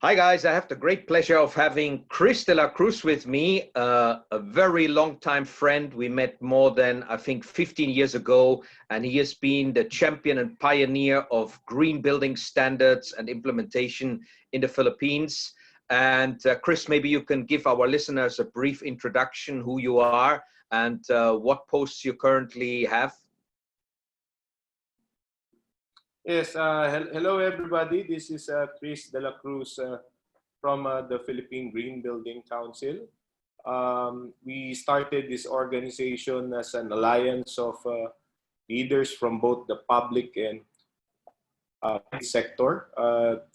Hi guys, I have the great pleasure of having Chris De La Cruz with me, a very long time friend. We met more than, I think, 15 years ago, and he has been the champion and pioneer of green building standards and implementation in the Philippines. And Chris, maybe you can give our listeners a brief introduction, who you are and what posts you currently have. Yes, hello everybody. This is Chris De La Cruz from the Philippine Green Building Council. We started this organization as an alliance of leaders from both the public and private sector.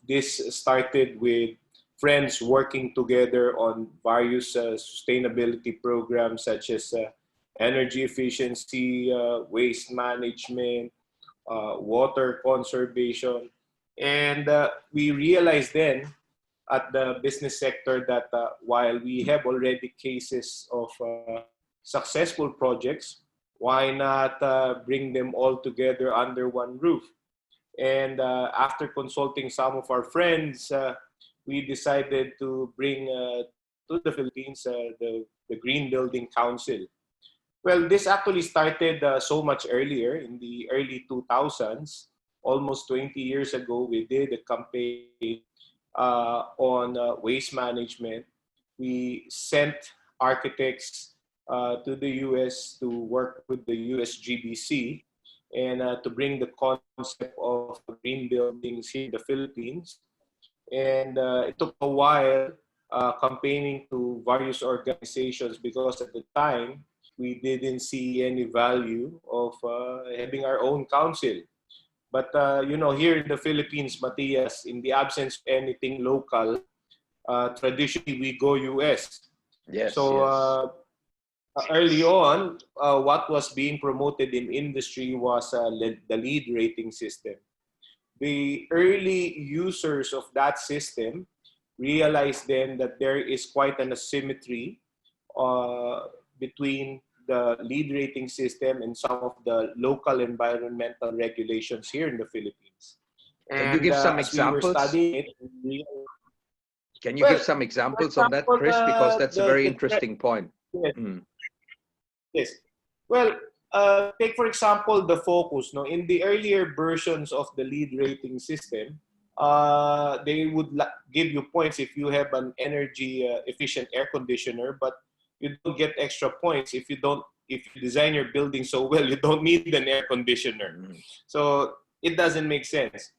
This started with friends working together on various sustainability programs such as energy efficiency, waste management, water conservation. And we realized then at the business sector that while we have already cases of successful projects, why not bring them all together under one roof? And after consulting some of our friends, we decided to bring to the Philippines the Green Building Council. Well, this actually started so much earlier in the early 2000s. Almost 20 years ago, we did a campaign on waste management. We sent architects to the US to work with the USGBC and to bring the concept of green buildings here in the Philippines. And it took a while campaigning to various organizations because at the time, we didn't see any value of having our own council. But here in the Philippines, Matias, in the absence of anything local, traditionally we go US. Yes, So yes. early on, what was being promoted in industry was the lead rating system. The early users of that system realized then that there is quite an asymmetry between the lead rating system and some of the local environmental regulations here in the Philippines. Can you And give some as we were examples? studying it, Can you give well, some for examples on that, example, Chris? Because that's a very the interesting point. yes, Mm. yes. Well, take for example the focus. No, in the earlier versions of the lead rating system, they would give you points if you have an energy efficient air conditioner, but you don't get extra points if you don't. If you design your building so well, you don't need an air conditioner. Mm. So it doesn't make sense.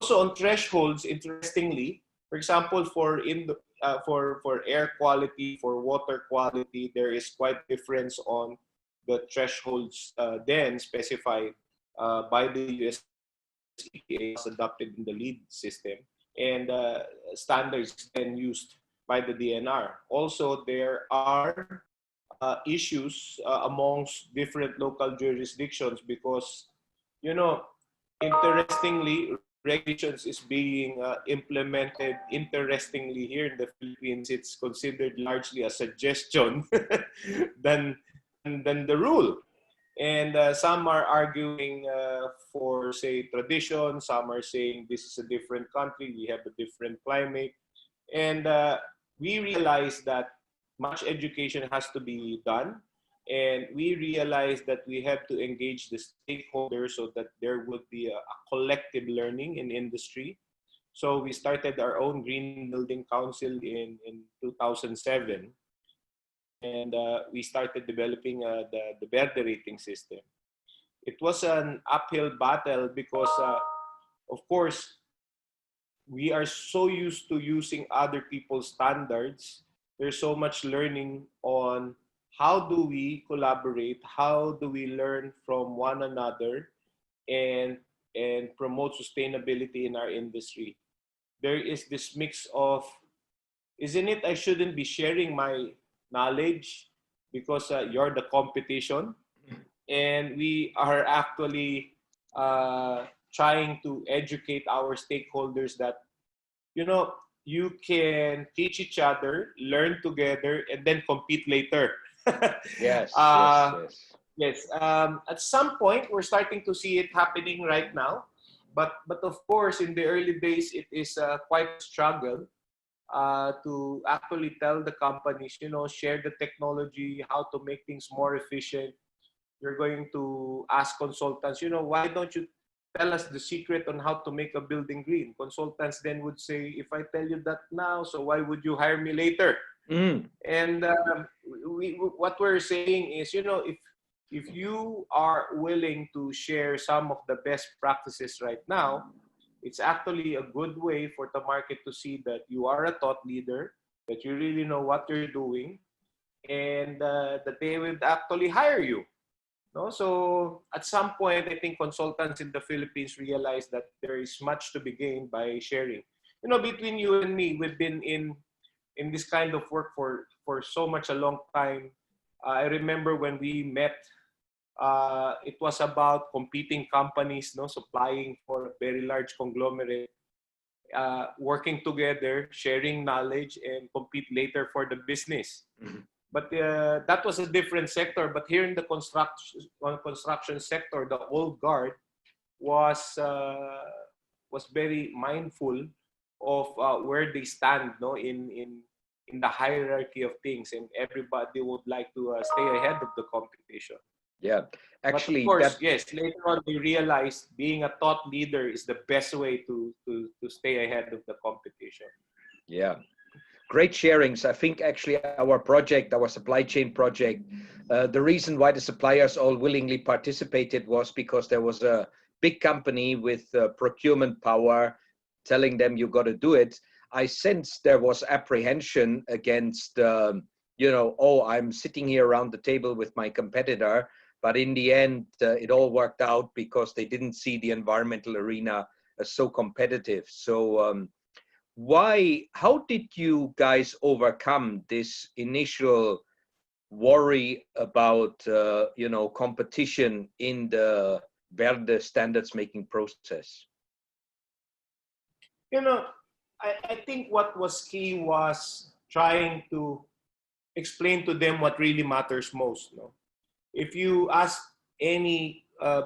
Also on thresholds, interestingly, for example, for air quality, for water quality, there is quite difference on the thresholds then specified by the US EPA was adopted in the lead system and standards then used by the DNR. Also, there are issues amongst different local jurisdictions because, you know, interestingly, regulations is being implemented. Interestingly, here in the Philippines, it's considered largely a suggestion than than the rule. And some are arguing for, say, tradition. Some are saying this is a different country. We have a different climate. And we realize that much education has to be done. And we realize that we have to engage the stakeholders so that there would be a collective learning in industry. So we started our own Green Building Council in 2007. And we started developing the Verde rating system. It was an uphill battle because, of course, we are so used to using other people's standards. There's so much learning on how do we collaborate, how do we learn from one another and promote sustainability in our industry. There is this mix of, isn't it I shouldn't be sharing my knowledge because you're the competition, and we are actually trying to educate our stakeholders that, you know, you can teach each other, learn together, and then compete later. Yes, yes, uh, yes. yes, at some point, we're starting to see it happening right now. But of course, in the early days, it is quite a struggle to actually tell the companies, share the technology, how to make things more efficient. You're going to ask consultants, why don't you tell us the secret on how to make a building green? Consultants then would say, if I tell you that now, so why would you hire me later? And what we're saying is, if you are willing to share some of the best practices right now, it's actually a good way for the market to see that you are a thought leader, that you really know what you're doing, and that they would actually hire you. No? So at some point, I think consultants in the Philippines realize that there is much to be gained by sharing. Between you and me, we've been in this kind of work for so much a long time. I remember when we met, it was about competing companies, supplying for a very large conglomerate, working together, sharing knowledge, and compete later for the business. But that was a different sector. But here in the construction sector, the old guard was very mindful of where they stand, in the hierarchy of things, and everybody would like to stay ahead of the competition. Yeah, actually, but of course, yes. Later on, we realized being a thought leader is the best way to stay ahead of the competition. Yeah, great sharings. I think actually our project, our supply chain project, the reason why the suppliers all willingly participated was because there was a big company with procurement power telling them you got to do it. I sensed there was apprehension against, oh, I'm sitting here around the table with my competitor. But in the end, it all worked out because they didn't see the environmental arena as so competitive. So how did you guys overcome this initial worry about, competition in the Verde standards making process? I think what was key was trying to explain to them what really matters most. If you ask any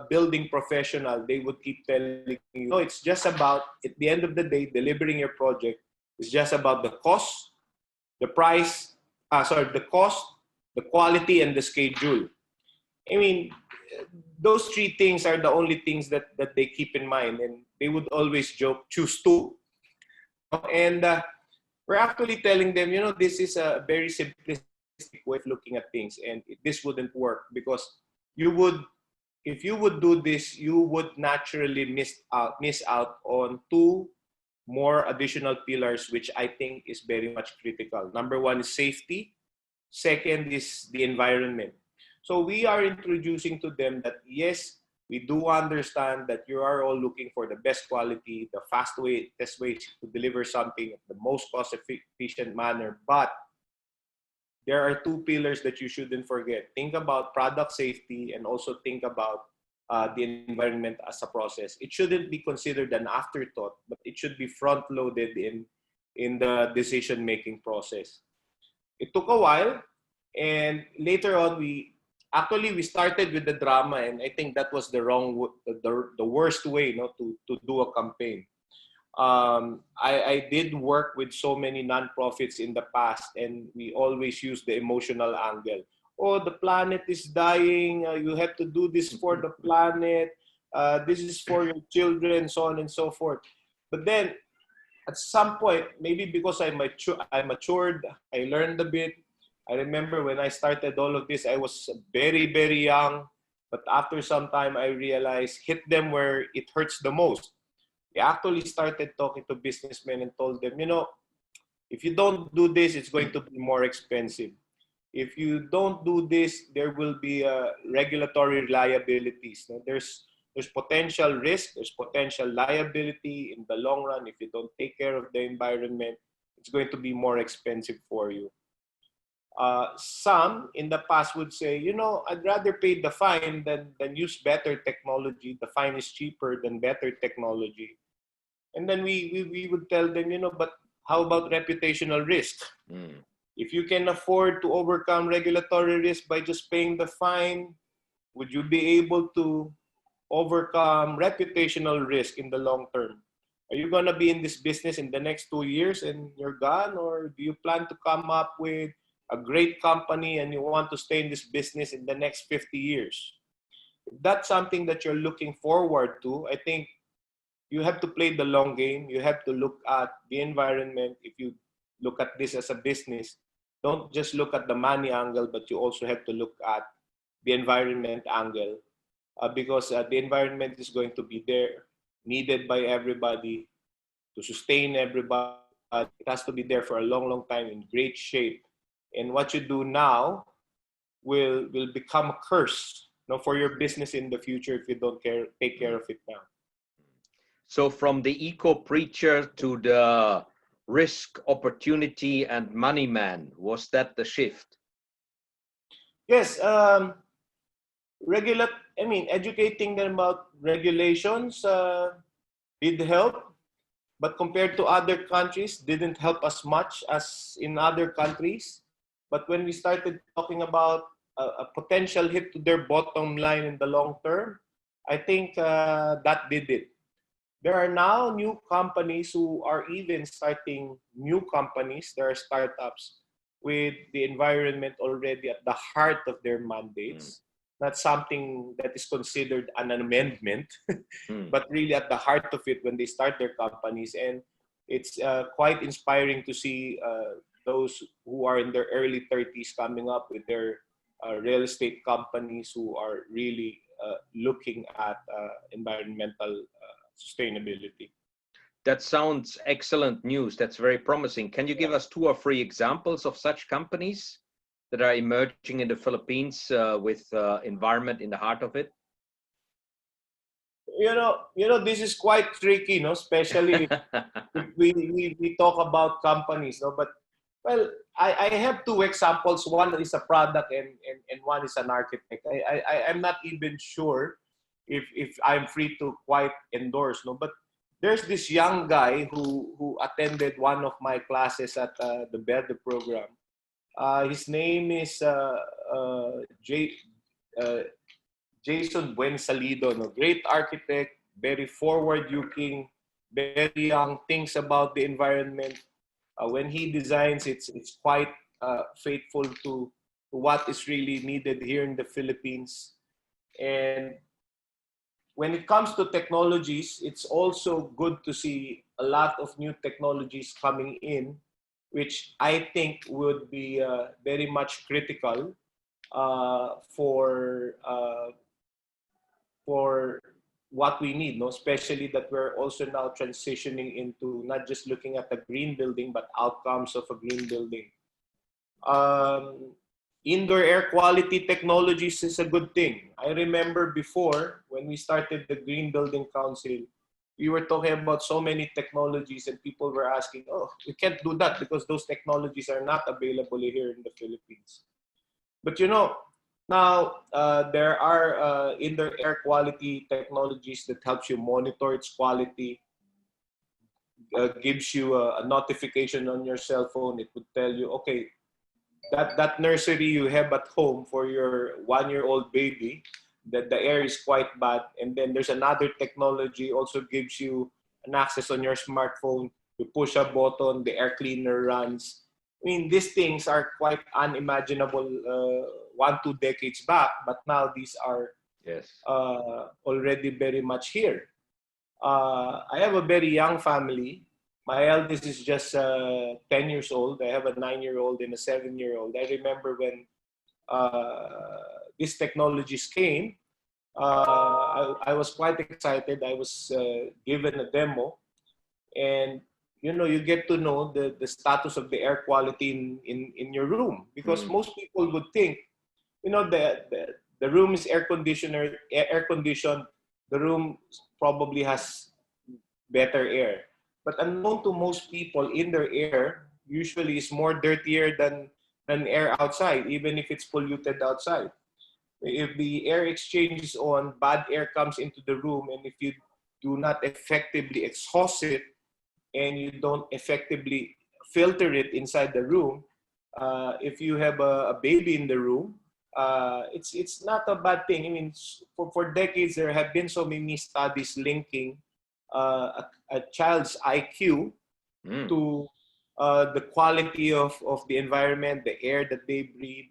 building professional, they would keep telling you, no, it's just about, at the end of the day, delivering your project is just about the cost, the price, the cost, the quality, and the schedule. I mean, those three things are the only things that they keep in mind, and they would always joke, choose two. And we're actually telling them, this is a very simplistic way of looking at things, and this wouldn't work because if you would do this, you would naturally miss out on two more additional pillars, which I think is very much critical. Number one is safety. Second is the environment. So we are introducing to them that, yes, we do understand that you are all looking for the best quality, the best way to deliver something in the most cost-efficient manner. But there are two pillars that you shouldn't forget. Think about product safety and also think about the environment as a process. It shouldn't be considered an afterthought, but it should be front-loaded in the decision-making process. It took a while, and later on, we started with the drama, and I think that was the worst way, to do a campaign. I did work with so many nonprofits in the past, and we always use the emotional angle. Oh, the planet is dying. You have to do this for the planet. This is for your children, so on and so forth. But then, at some point, maybe because I matured, I learned a bit. I remember when I started all of this, I was very, very young. But after some time, I realized hit them where it hurts the most. I actually started talking to businessmen and told them, if you don't do this, it's going to be more expensive. If you don't do this, there will be regulatory liabilities. There's potential risk, there's potential liability in the long run. If you don't take care of the environment, it's going to be more expensive for you. Some in the past would say, I'd rather pay the fine than use better technology. The fine is cheaper than better technology. And then we would tell them, but how about reputational risk? If you can afford to overcome regulatory risk by just paying the fine, would you be able to overcome reputational risk in the long term? Are you going to be in this business in the next 2 years and you're gone? Or do you plan to come up with a great company and you want to stay in this business in the next 50 years? If that's something that you're looking forward to, I think you have to play the long game. You have to look at the environment. If you look at this as a business, don't just look at the money angle, but you also have to look at the environment angle, because the environment is going to be there, needed by everybody to sustain everybody. It has to be there for a long, long time in great shape. And what you do now will become a curse, for your business in the future if you don't take care of it now. So from the eco preacher to the risk, opportunity, and money man, was that the shift? Yes, educating them about regulations did help, but compared to other countries, didn't help as much as in other countries. But when we started talking about a potential hit to their bottom line in the long term, I think that did it. There are now new companies who are even starting new companies. There are startups with the environment already at the heart of their mandates. Not something that is considered an amendment, but really at the heart of it when they start their companies. And it's quite inspiring to see those who are in their early 30s coming up with their real estate companies who are really looking at environmental sustainability. That sounds excellent news. That's very promising. Can you give us 2 or 3 examples of such companies that are emerging in the Philippines with environment in the heart of it? This is quite tricky, especially if we talk about companies, but well, I have 2 examples. One is a product and one is an architect. I'm not even sure if I'm free to quite endorse, but there's this young guy who attended one of my classes at the Verde program. His name is Jason Buensalido, great architect, very forward-looking, very young, thinks about the environment. When he designs, it's quite faithful to what is really needed here in the Philippines. And when it comes to technologies, it's also good to see a lot of new technologies coming in, which I think would be very much critical for what we need, especially that we're also now transitioning into not just looking at the green building, but outcomes of a green building. Indoor air quality technologies is a good thing. I remember before, when we started the Green Building Council, we were talking about so many technologies and people were asking, oh, we can't do that because those technologies are not available here in the Philippines. But now there are indoor air quality technologies that helps you monitor its quality, gives you a notification on your cell phone. It would tell you, okay, that nursery you have at home for your 1-year-old baby, that the air is quite bad. And then there's another technology also gives you an access on your smartphone. You push a button, the air cleaner runs. I mean, these things are quite unimaginable 1-2 decades back, but now these are already very much here. I have a very young family. My eldest is just 10 years old. I have a 9-year-old and a 7-year-old. I remember when these technologies came, I was quite excited. I was given a demo, and you get to know the status of the air quality in your room, because most people would think, the room is air conditioned. The room probably has better air. But unknown to most people, indoor air usually is more dirtier than air outside, even if it's polluted outside. If the air exchange is on, bad air comes into the room, and if you do not effectively exhaust it and you don't effectively filter it inside the room, if you have a baby in the room, it's not a bad thing. I mean, for decades there have been so many studies linking a child's IQ Mm. to the quality of the environment, the air that they breathe.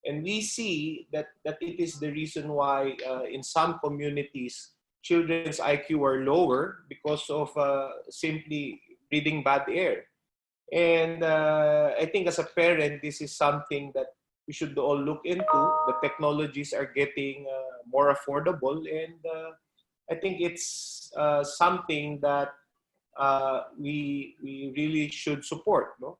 And we see that it is the reason why in some communities, children's IQ are lower because of simply breathing bad air. And I think as a parent, this is something that we should all look into. The technologies are getting more affordable, and I think it's something that we really should support. No,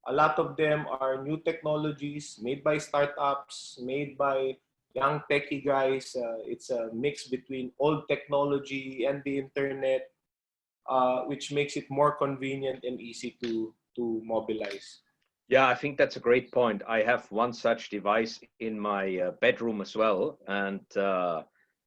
a lot of them are new technologies made by startups, made by young techie guys. It's a mix between old technology and the internet, which makes it more convenient and easy to mobilize. Yeah, I think that's a great point. I have one such device in my bedroom as well, and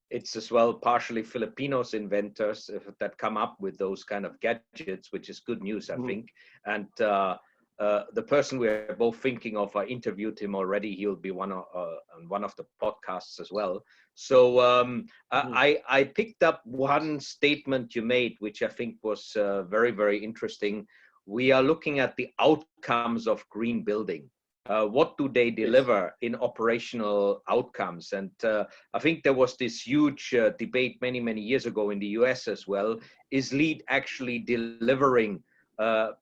it's as well partially Filipinos inventors that come up with those kind of gadgets, which is good news, I think. And the person we're both thinking of, I interviewed him already. He'll be on one of the podcasts as well. So I picked up one statement you made, which I think was very, very interesting. We are looking at the outcomes of green building. What do they deliver in operational outcomes? And I think there was this huge debate many, many years ago in the US as well. Is LEED actually delivering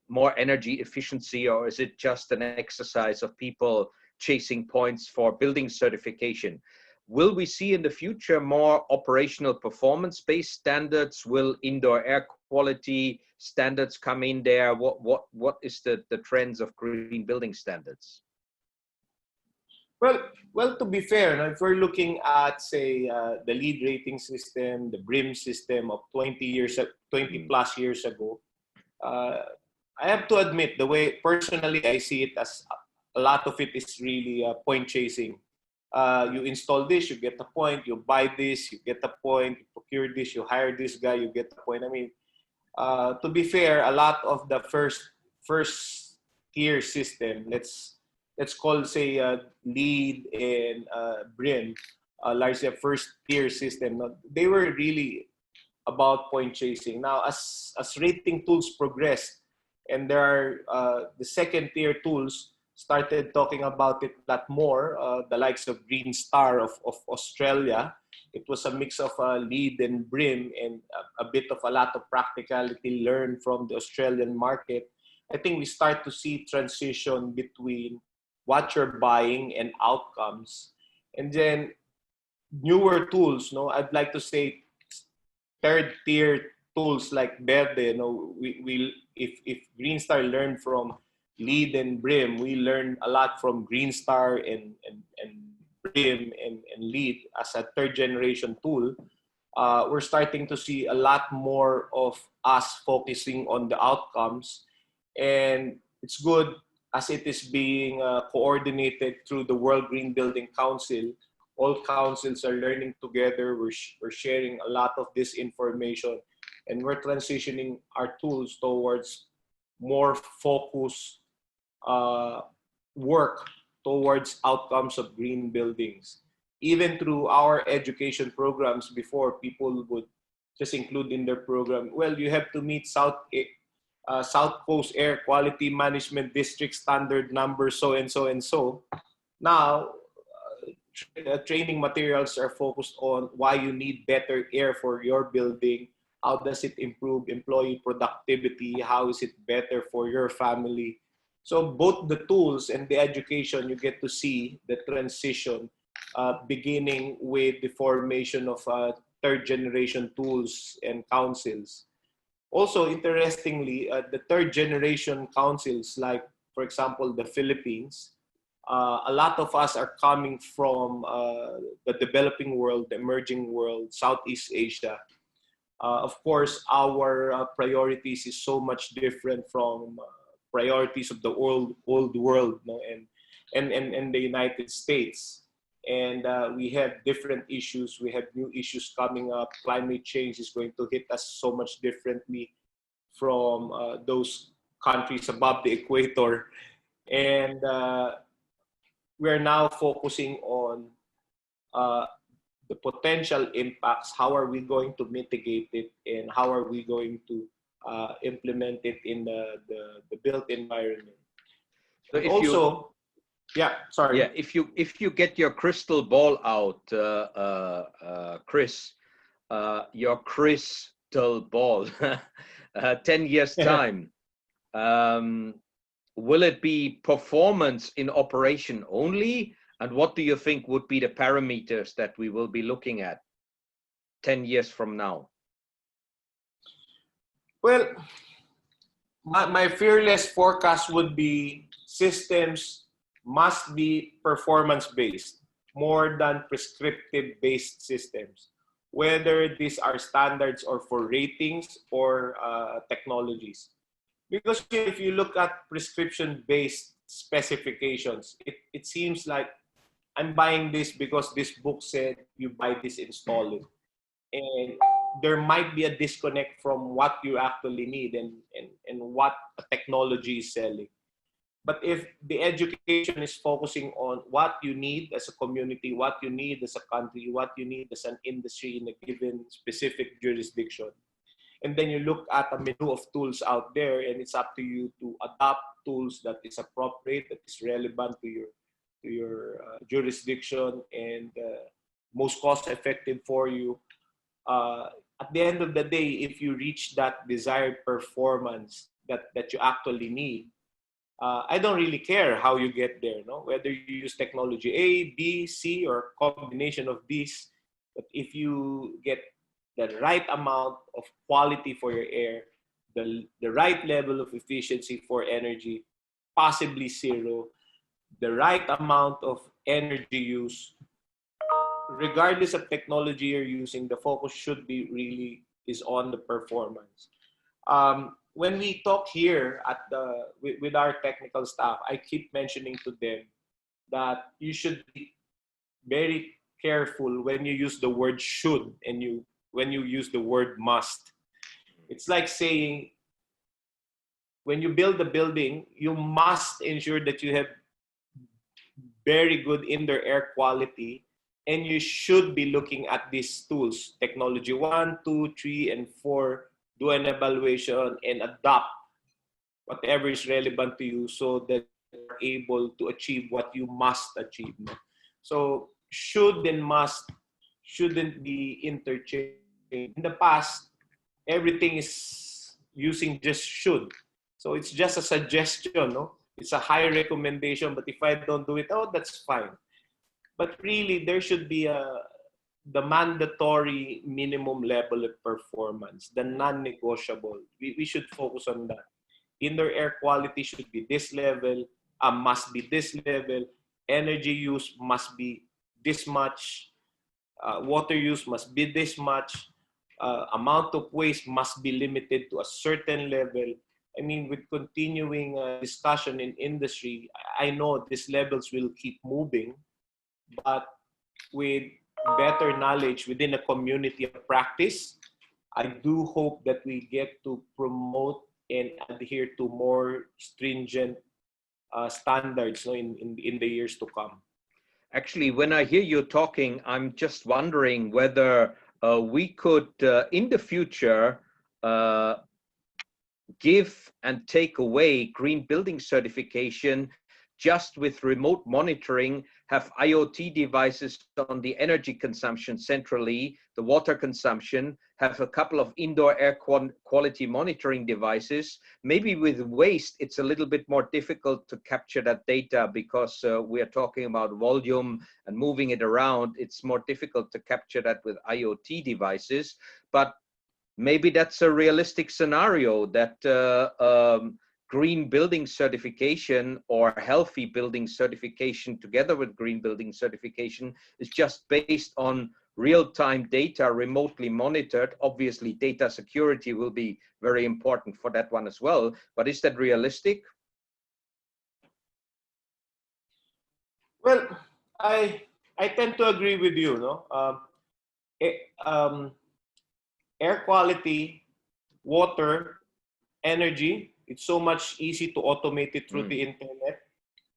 more energy efficiency, or is it just an exercise of people chasing points for building certification? Will we see in the future more operational performance-based standards? Will indoor air quality standards come in there? What is the trends of green building standards? Well, to be fair, no, if we're looking at, say, the LEED rating system, the BRIM system of 20 plus years ago, I have to admit, the way personally I see it, as a lot of it is really point chasing. You install this, you get the point. You buy this, you get the point. You procure this, you hire this guy, you get the point. I mean, to be fair, a lot of the first tier system, let's call, say, LEED and BRIM, largely a first tier system. They were really about point chasing. Now, as rating tools progressed, and there are the second tier tools started talking about it a lot more, the likes of Green Star of Australia. It was a mix of LEED and BRIM, and a bit of a lot of practicality learned from the Australian market. I think we start to see transition between what you're buying and outcomes. And then newer tools, no, I'd like to say third tier tools like Verde, if Green Star learned from LEED and BRIM, we learned a lot from Green Star and BRIM and LEED as a third generation tool. We're starting to see a lot more of us focusing on the outcomes, and it's good as it is being coordinated through the World Green Building Council. All councils are learning together. We're sharing a lot of this information, and we're transitioning our tools towards more focused work towards outcomes of green buildings. Even through our education programs, before, people would just include in their program, well, you have to meet South Coast Air Quality Management District standard number so and so and so. Now, training materials are focused on why you need better air for your building. How does it improve employee productivity? How is it better for your family? So both the tools and the education, you get to see the transition beginning with the formation of third generation tools and councils. Also, interestingly, the third generation councils, like, for example, the Philippines, a lot of us are coming from the developing world, the emerging world, Southeast Asia. Of course, our priorities is so much different from priorities of the old world, no? and the United States. And we have different issues. We have new issues coming up. Climate change is going to hit us so much differently from those countries above the equator. And we're now focusing on the potential impacts, how are we going to mitigate it, and how are we going to implement it in the built environment. So And if you also, yeah, sorry. yeah, if you get your crystal ball out, Chris, your crystal ball, 10 years time, will it be performance in operation only? And what do you think would be the parameters that we will be looking at 10 years from now? Well, my fearless forecast would be systems must be performance-based more than prescriptive-based systems, whether these are standards or for ratings or technologies. Because if you look at prescription-based specifications, it seems like I'm buying this because this book said you buy this, install it. And there might be a disconnect from what you actually need and what a technology is selling. But if the education is focusing on what you need as a community, what you need as a country, what you need as an industry in a given specific jurisdiction, and then you look at a menu of tools out there, and it's up to you to adopt tools that is appropriate, that is relevant to your jurisdiction, and most cost effective for you. At the end of the day, if you reach that desired performance that you actually need, I don't really care how you get there, no? Whether you use technology A, B, C, or combination of these. But if you get the right amount of quality for your air, the right level of efficiency for energy, possibly zero, the right amount of energy use, regardless of technology you're using, the focus should be really is on the performance. When we talk here at with our technical staff, I keep mentioning to them that you should be very careful when you use the word should and when you use the word must. It's like saying when you build a building, you must ensure that you have very good indoor air quality, and you should be looking at these tools, technology 1, 2, 3, and 4, do an evaluation and adopt whatever is relevant to you so that you're able to achieve what you must achieve. No? So should and must shouldn't be interchanged. In the past, everything is using just should. So it's just a suggestion, no? It's a high recommendation, but if I don't do it, oh, that's fine. But really, there should be the mandatory minimum level of performance, the non-negotiable. We should focus on that. Indoor air quality should be this level, must be this level. Energy use must be this much. Water use must be this much. Amount of waste must be limited to a certain level. I mean, with continuing discussion in industry, I know these levels will keep moving, but with better knowledge within a community of practice, I do hope that we get to promote and adhere to more stringent standards, no, in the years to come. Actually, when I hear you talking, I'm just wondering whether we could, in the future, give and take away green building certification just with remote monitoring, have IoT devices on the energy consumption centrally, the water consumption, have a couple of indoor air quality monitoring devices. Maybe with waste, it's a little bit more difficult to capture that data because we are talking about volume and moving it around. It's more difficult to capture that with IoT devices, but maybe that's a realistic scenario that green building certification or healthy building certification together with green building certification is just based on real-time data remotely monitored. Obviously, data security will be very important for that one as well. But is that realistic? Well, I tend to agree with you. No, air quality, water, energy. It's so much easy to automate it through the internet.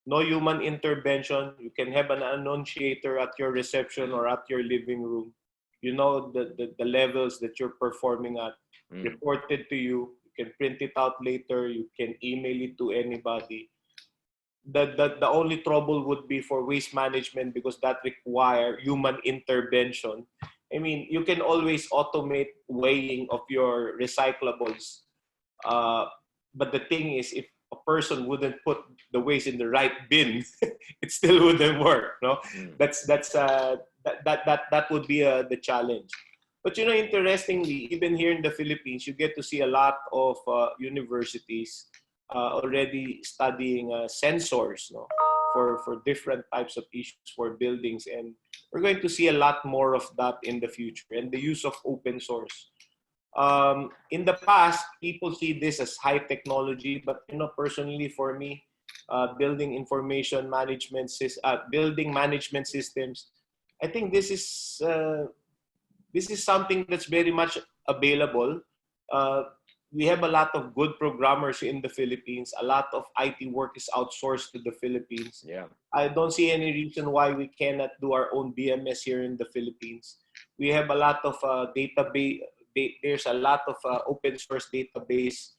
no human intervention. You can have an annunciator at your reception or at your living room. You know the levels that you're performing at, reported to you. You can print it out later. You can email it to anybody. The only trouble would be for waste management because that require human intervention. I mean, you can always automate weighing of your recyclables. Uh, but the thing is, if a person wouldn't put the waste in the right bin, it still wouldn't work. No, that would be the challenge. But you know, interestingly, even here in the Philippines, you get to see a lot of universities already studying sensors, no, for different types of issues for buildings, and we're going to see a lot more of that in the future, and the use of open source. In the past, people see this as high technology, but you know, personally, for me, building management systems, I think this is something that's very much available. Uh, we have a lot of good programmers in the Philippines. A lot of IT work is outsourced to the Philippines. Yeah. I don't see any reason why we cannot do our own BMS here in the Philippines. We have a lot of database. There's a lot of open source database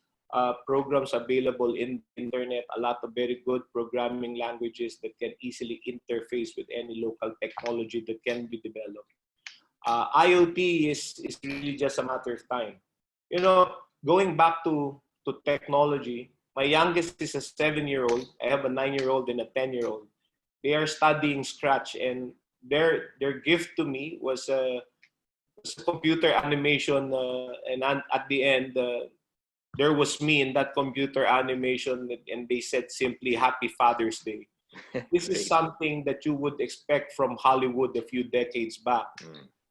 programs available in the internet. A lot of very good programming languages that can easily interface with any local technology that can be developed. IoT is really just a matter of time. You know, going back to technology, my youngest is a 7-year-old. I have a 9-year-old and a 10-year-old. They are studying Scratch, and their gift to me was computer animation, and at the end, there was me in that computer animation, and they said simply "Happy Father's Day." This is something that you would expect from Hollywood a few decades back,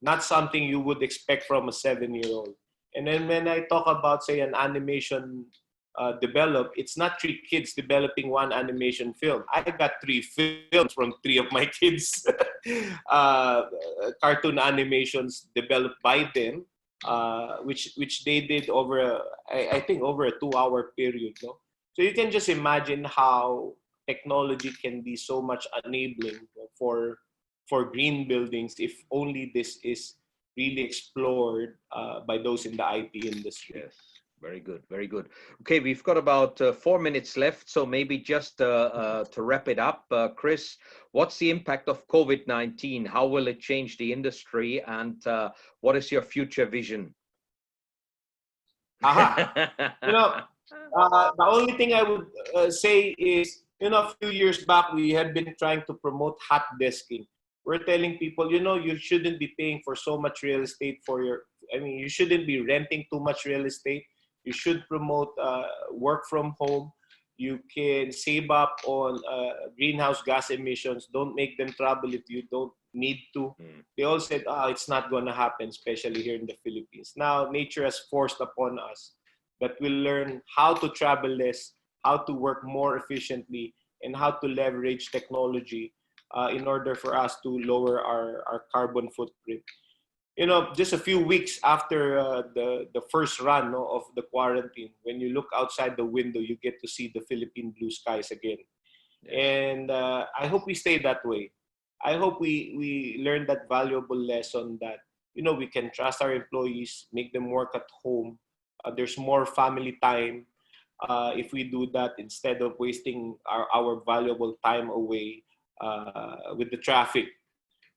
not something you would expect from a 7-year-old. And then when I talk about, say, an animation develop, it's not 3 kids developing one animation film. I got 3 films from 3 of my kids, cartoon animations developed by them, which they did over, I think, over a 2-hour period. No? So you can just imagine how technology can be so much enabling for green buildings if only this is really explored by those in the IT industry. Yes, very good, very good. Okay, we've got about 4 minutes left, so maybe just to wrap it up, Chris, what's the impact of COVID-19? How will it change the industry, and what is your future vision? You know, the only thing I would say is, you know, a few years back, we had been trying to promote hot desking. We're telling people, you know, you shouldn't be paying for so much real estate you shouldn't be renting too much real estate. You should promote work from home. You can save up on greenhouse gas emissions. Don't make them travel if you don't need to. They all said, it's not going to happen, especially here in the Philippines. Now, nature has forced upon us that we learn how to travel less, how to work more efficiently, and how to leverage technology in order for us to lower our carbon footprint. You know, just a few weeks after the first run, no, of the quarantine, when you look outside the window, you get to see the Philippine blue skies again. Yes. And I hope we stay that way. I hope we learn that valuable lesson that, you know, we can trust our employees, make them work at home. There's more family time if we do that instead of wasting our valuable time away with the traffic.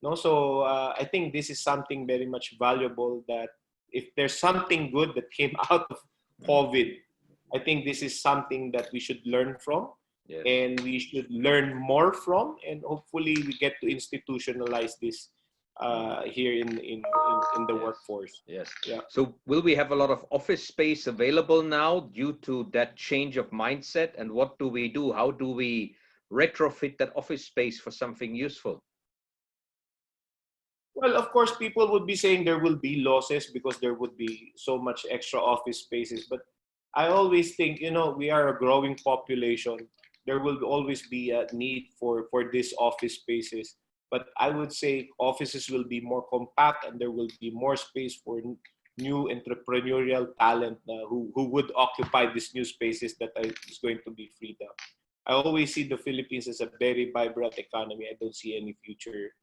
No, so I think this is something very much valuable, that if there's something good that came out of COVID, I think this is something that we should learn from. Yes. And we should learn more from, and hopefully we get to institutionalize this here in the Yes. workforce. Yes. Yeah. So will we have a lot of office space available now due to that change of mindset? And what do we do? How do we retrofit that office space for something useful? Well, of course, people would be saying there will be losses because there would be so much extra office spaces. But I always think, you know, we are a growing population. There will always be a need for these office spaces. But I would say offices will be more compact, and there will be more space for new entrepreneurial talent who would occupy these new spaces that is going to be freed up. I always see the Philippines as a very vibrant economy. I don't see any future,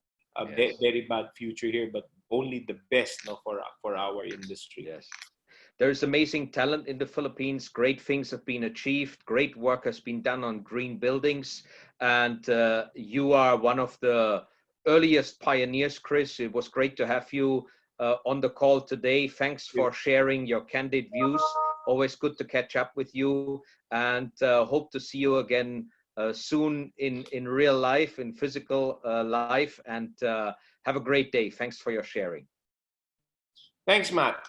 Yes. very bad future here, but only the best, no, for our industry. Yes. There's amazing talent in the Philippines. Great things have been achieved. Great work has been done on green buildings. And you are one of the earliest pioneers, Chris. It was great to have you on the call today. Thanks for sharing your candid views. Always good to catch up with you, and hope to see you again soon in real life, in physical life. And have a great day. Thanks for your sharing. Thanks, Matt.